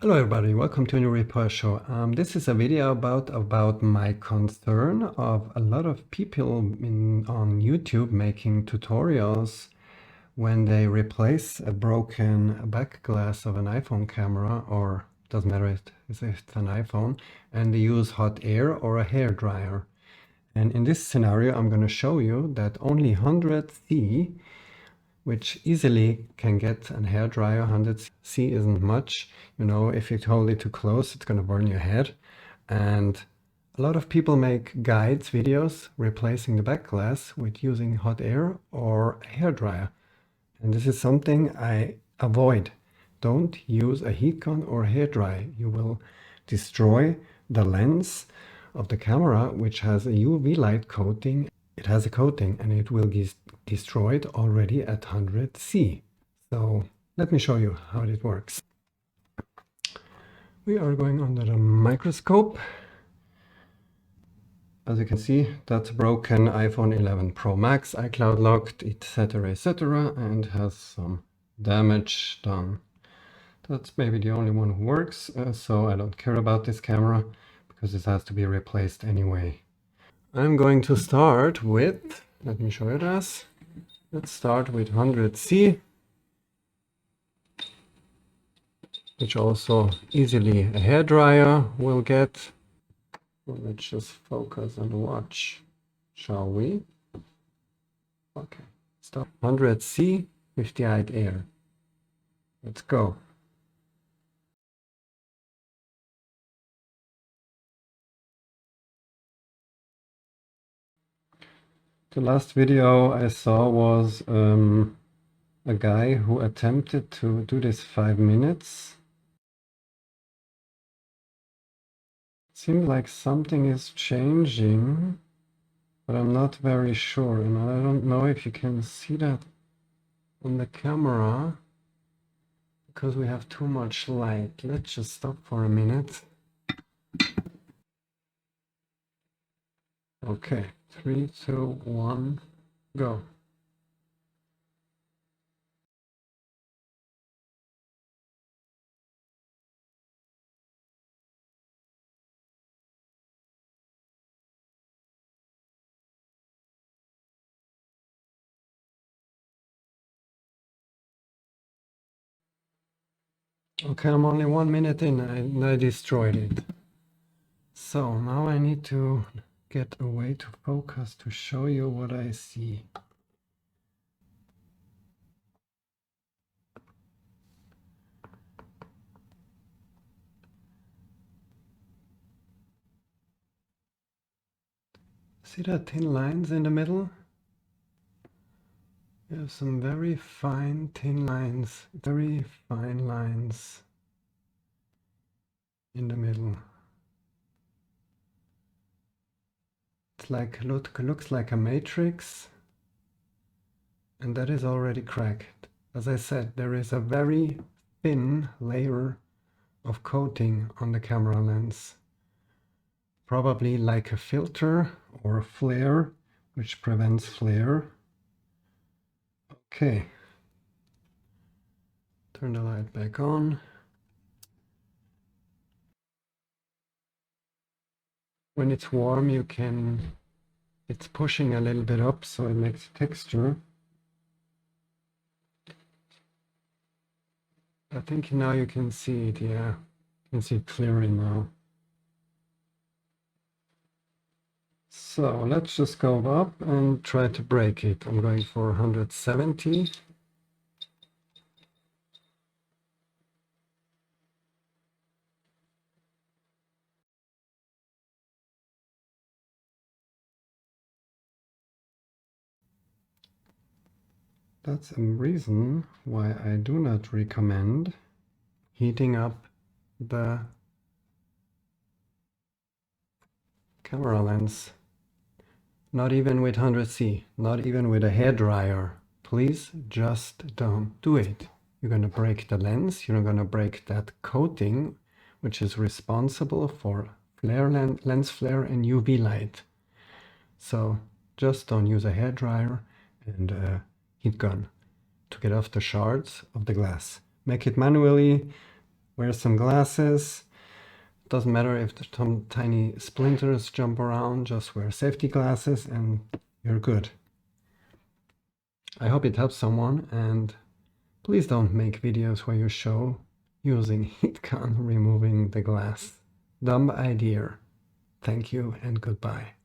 Hello everybody, welcome to a new repair show. This is a video about my concern of a lot of people on YouTube making tutorials when they replace a broken back glass of an iPhone camera, or doesn't matter if it's an iPhone, and they use hot air or a hairdryer. And in this scenario I'm going to show you that only 100C, which easily can get a hairdryer. 100C isn't much. You know, if you hold it too close, it's going to burn your head. And a lot of people make guides, videos, replacing the back glass with using hot air or a hairdryer. And this is something I avoid. Don't use a heat gun or a hairdryer. You will destroy the lens of the camera, which has a UV light coating. It has a coating and it will be destroyed already at 100C. So let me show you how it works. We are going under the microscope. As you can see, that's a broken iPhone 11 Pro Max, iCloud locked, etc., and has some damage done. That's maybe the only one who works, so I don't care about this camera because this has to be replaced anyway. I'm going to start with, let me show you this. Let's start with 100C, which also easily a hairdryer will get. Well, let's just focus and watch, shall we? Okay, stop. 100C, 58 air. Let's go. The last video I saw was a guy who attempted to do this 5 minutes. Seems like something is changing, but I'm not very sure, and I don't know if you can see that on the camera because we have too much light. Let's just stop for a minute. Okay, 3, 2, 1, go. Okay, I'm only 1 minute in and I destroyed it. So now I need to get a way to focus to show you what I see. See the thin lines in the middle? You have some very fine thin lines, very fine lines in the middle. It's like, looks like a matrix, and that is already cracked. As I said, there is a very thin layer of coating on the camera lens. Probably like a filter or a flare, which prevents flare. Okay. Turn the light back on. When it's warm, it's pushing a little bit up, so it makes texture. I think now you can see it, yeah. You can see it clearly now. So let's just go up and try to break it. I'm going for 170. That's a reason why I do not recommend heating up the camera lens. Not even with 100C, not even with a hairdryer. Please just don't do it. You're going to break the lens, you're going to break that coating, which is responsible for flare, lens flare and UV light. So just don't use a hairdryer and a heat gun to get off the shards of the glass. Make it manually, Wear some glasses. Doesn't matter if some tiny splinters jump around, just wear safety glasses and you're good. I hope it helps someone, and please don't make videos where you show using heat gun removing the glass. Dumb idea. Thank you and goodbye.